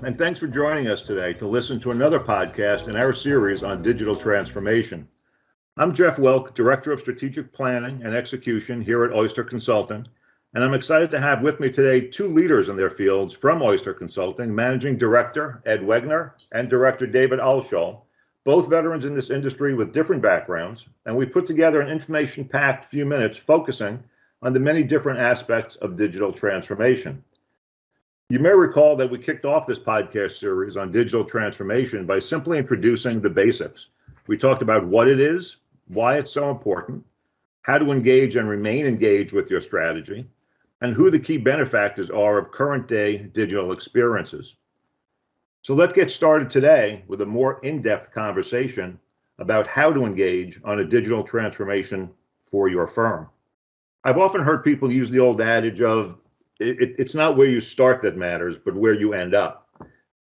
and thanks for joining us today to listen to another podcast in our series on digital transformation. I'm Jeff Welk, Director of Strategic Planning and Execution here at Oyster Consulting, and I'm excited to have with me today two leaders in their fields from Oyster Consulting, Managing Director Ed Wegner and Director David Alshol, both veterans in this industry with different backgrounds, and we put together an information-packed few minutes focusing on the many different aspects of digital transformation. You may recall that we kicked off this podcast series on digital transformation by simply introducing the basics. We talked about what it is, why it's so important, how to engage and remain engaged with your strategy, and who the key benefactors are of current day digital experiences. So let's get started today with a more in-depth conversation about how to engage on a digital transformation for your firm. I've often heard people use the old adage of, it's not where you start that matters, but where you end up.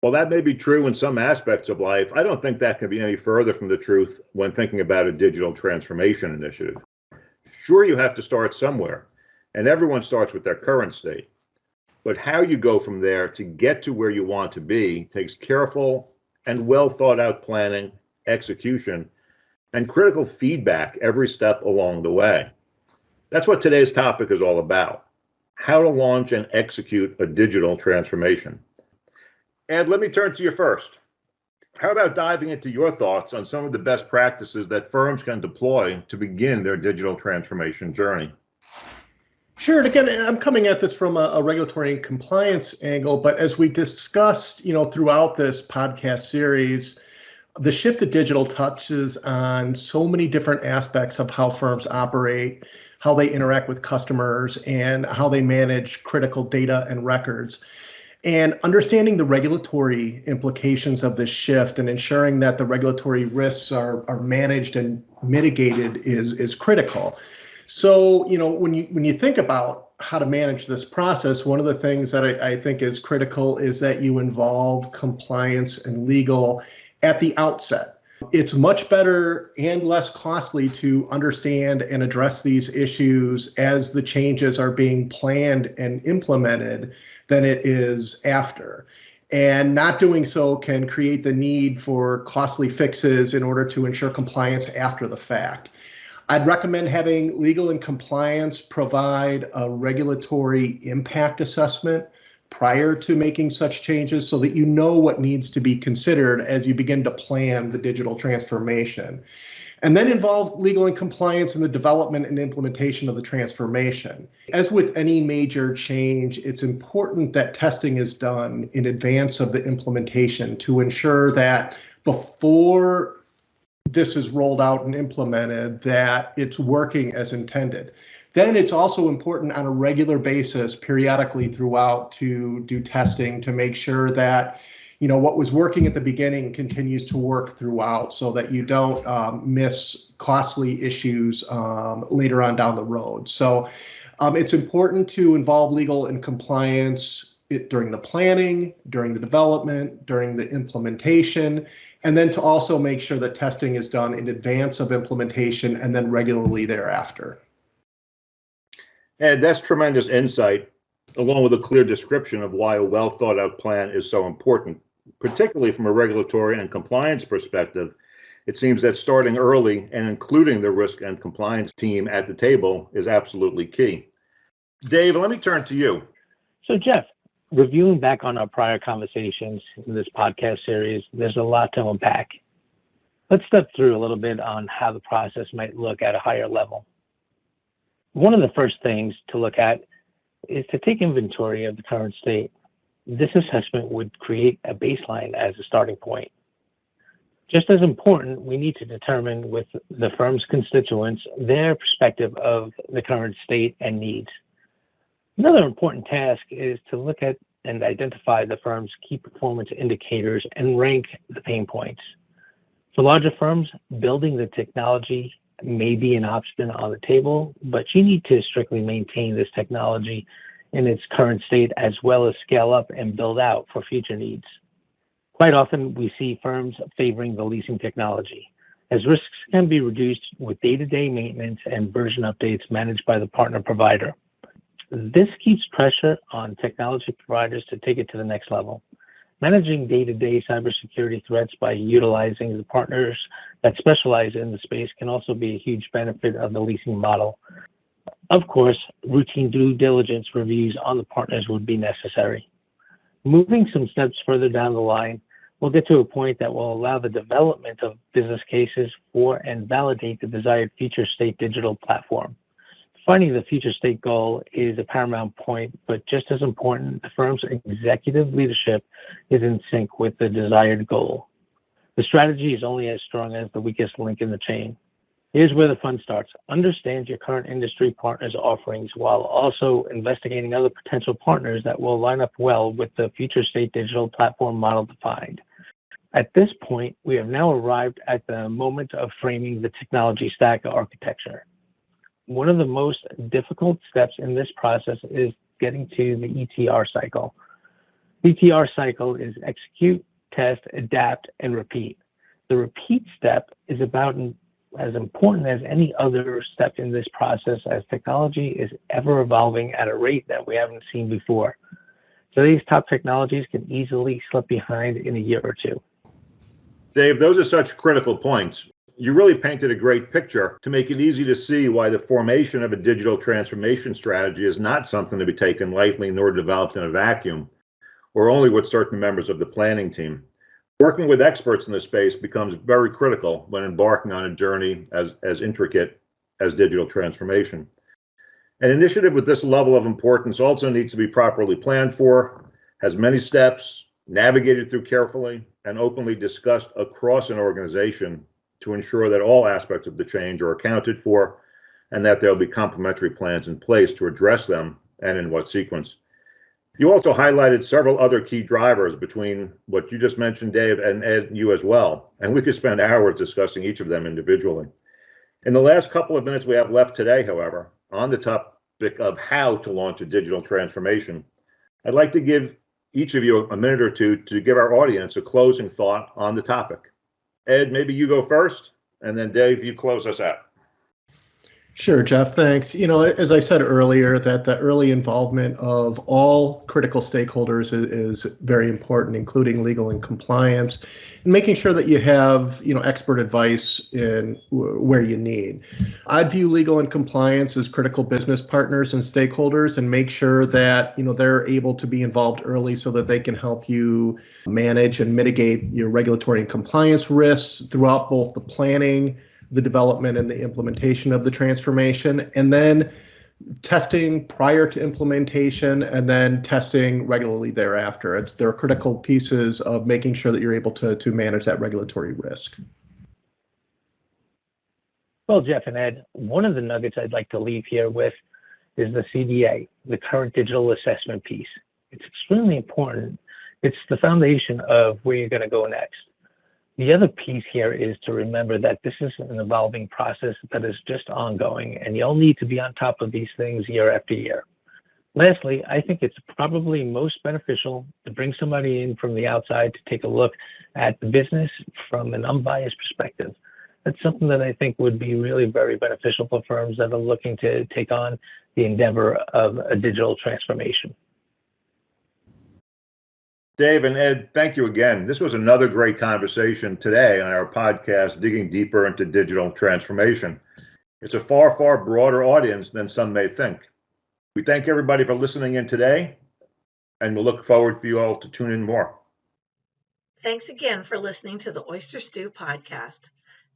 While that may be true in some aspects of life, I don't think that can be any further from the truth when thinking about a digital transformation initiative. Sure, you have to start somewhere, and everyone starts with their current state. But how you go from there to get to where you want to be takes careful and well thought out planning, execution, and critical feedback every step along the way. That's what today's topic is all about. How to launch and execute a digital transformation. Ed, let me turn to you first. How about diving into your thoughts on some of the best practices that firms can deploy to begin their digital transformation journey? Sure. And again, I'm coming at this from a regulatory and compliance angle, but as we discussed, throughout this podcast series, the shift to digital touches on so many different aspects of how firms operate, how they interact with customers, and how they manage critical data and records. And understanding the regulatory implications of this shift and ensuring that the regulatory risks are managed and mitigated is critical. So, when you think about how to manage this process, one of the things that I think is critical is that you involve compliance and legal at the outset. It's much better and less costly to understand and address these issues as the changes are being planned and implemented than it is after. And not doing so can create the need for costly fixes in order to ensure compliance after the fact. I'd recommend having legal and compliance provide a regulatory impact assessment prior to making such changes so that you know what needs to be considered as you begin to plan the digital transformation. And then involve legal and compliance in the development and implementation of the transformation. As with any major change, it's important that testing is done in advance of the implementation to ensure that before this is rolled out and implemented, that it's working as intended. Then it's also important on a regular basis, periodically throughout, to do testing to make sure that what was working at the beginning continues to work throughout, so that you don't miss costly issues later on down the road. So it's important to involve legal and compliance during the planning, during the development, during the implementation, and then to also make sure that testing is done in advance of implementation and then regularly thereafter. And that's tremendous insight, along with a clear description of why a well thought out plan is so important, particularly from a regulatory and compliance perspective. It seems that starting early and including the risk and compliance team at the table is absolutely key. Dave, let me turn to you. So Jeff, reviewing back on our prior conversations in this podcast series, there's a lot to unpack. Let's step through a little bit on how the process might look at a higher level. One of the first things to look at is to take inventory of the current state. This assessment would create a baseline as a starting point. Just as important, we need to determine with the firm's constituents their perspective of the current state and needs. Another important task is to look at and identify the firm's key performance indicators and rank the pain points. For larger firms, building the technology may be an option on the table, but you need to strictly maintain this technology in its current state as well as scale up and build out for future needs. Quite often, we see firms favoring the leasing technology, as risks can be reduced with day-to-day maintenance and version updates managed by the partner provider. This keeps pressure on technology providers to take it to the next level. Managing day-to-day cybersecurity threats by utilizing the partners that specialize in the space can also be a huge benefit of the leasing model. Of course, routine due diligence reviews on the partners would be necessary. Moving some steps further down the line, we'll get to a point that will allow the development of business cases for and validate the desired future state digital platform. Finding the future state goal is a paramount point, but just as important, the firm's executive leadership is in sync with the desired goal. The strategy is only as strong as the weakest link in the chain. Here's where the fun starts. Understand your current industry partners' offerings while also investigating other potential partners that will line up well with the future state digital platform model defined. At this point, we have now arrived at the moment of framing the technology stack architecture. One of the most difficult steps in this process is getting to the ETR cycle. The ETR cycle is execute, test, adapt, and repeat. The repeat step is about as important as any other step in this process, as technology is ever evolving at a rate that we haven't seen before. Today's top technologies can easily slip behind in a year or two. Dave, those are such critical points. You really painted a great picture to make it easy to see why the formation of a digital transformation strategy is not something to be taken lightly nor developed in a vacuum, or only with certain members of the planning team. Working with experts in this space becomes very critical when embarking on a journey as intricate as digital transformation. An initiative with this level of importance also needs to be properly planned for, has many steps, navigated through carefully, and openly discussed across an organization to ensure that all aspects of the change are accounted for and that there'll be complementary plans in place to address them and in what sequence. You also highlighted several other key drivers between what you just mentioned, Dave, and Ed, you as well, and we could spend hours discussing each of them individually. In the last couple of minutes we have left today, however, on the topic of how to launch a digital transformation, I'd like to give each of you a minute or two to give our audience a closing thought on the topic. Ed, maybe you go first, and then Dave, you close us out. Sure, Jeff, thanks. As I said earlier, that the early involvement of all critical stakeholders is very important, including legal and compliance, and making sure that you have, expert advice in where you need. I'd view legal and compliance as critical business partners and stakeholders, and make sure that, they're able to be involved early so that they can help you manage and mitigate your regulatory and compliance risks throughout both the planning, the development, and the implementation of the transformation, and then testing prior to implementation, and then testing regularly thereafter. They're critical pieces of making sure that you're able to manage that regulatory risk. Well, Jeff and Ed, one of the nuggets I'd like to leave here with is the CDA, the current digital assessment piece. It's extremely important. It's the foundation of where you're going to go next. The other piece here is to remember that this is an evolving process that is just ongoing, and you'll need to be on top of these things year after year. Lastly, I think it's probably most beneficial to bring somebody in from the outside to take a look at the business from an unbiased perspective. That's something that I think would be really very beneficial for firms that are looking to take on the endeavor of a digital transformation. Dave and Ed, thank you again. This was another great conversation today on our podcast, Digging Deeper into Digital Transformation. It's a far, far broader audience than some may think. We thank everybody for listening in today, and we'll look forward for you all to tune in more. Thanks again for listening to the Oyster Stew podcast.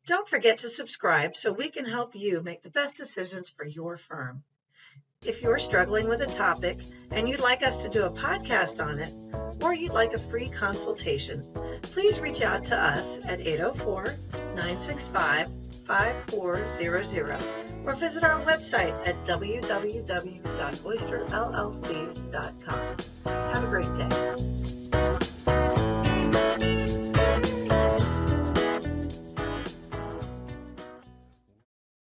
Don't forget to subscribe so we can help you make the best decisions for your firm. If you're struggling with a topic and you'd like us to do a podcast on it, or you'd like a free consultation, please reach out to us at 804-965-5400 or visit our website at www.oysterllc.com. Have a great day.